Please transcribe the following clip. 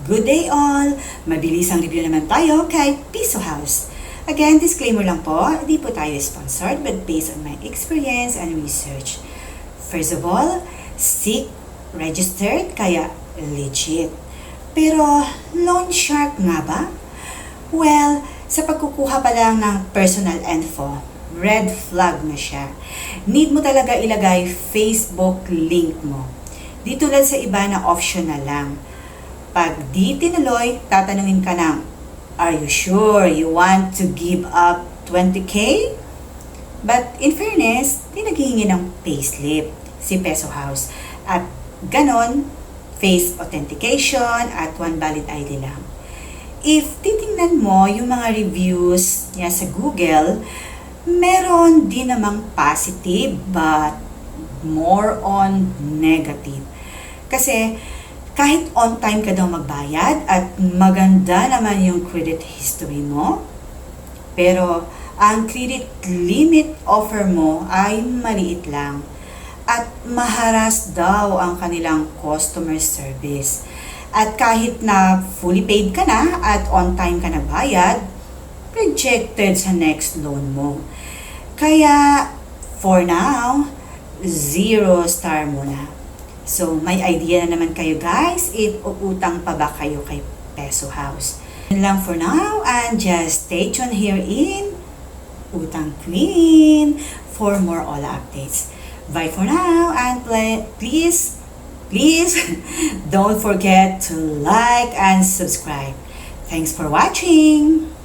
Good day all! Mabilis ang review naman tayo kay Piso House. Again, disclaimer lang po, di po tayo sponsored but based on my experience and research. First of all, SIC registered kaya legit. Pero loan shark nga ba? Well, sa pagkukuha pa lang ng personal info, red flag na siya. Need mo talaga ilagay Facebook link mo. Di tulad sa iba na optional lang. Pag di tinuloy, tatanungin ka ng, are you sure you want to give up 20k? But in fairness, di naghihingi ng payslip si Peso House. At ganon, face authentication at one valid ID lang. If titingnan mo yung mga reviews niya sa Google, meron din namang positive but more on negative. Kasi kahit on time ka daw magbayad at maganda naman yung credit history mo, pero ang credit limit offer mo ay maliit lang at maharas daw ang kanilang customer service. At kahit na fully paid ka na at on time ka na bayad, rejected sa next loan mo. Kaya, for now, 0 star muna. So, may idea na naman kayo guys if uutang pa ba kayo kay Peso House. Yun lang for now and just stay tuned here in Utang Queen for more all updates. Bye for now and please don't forget to like and subscribe. Thanks for watching!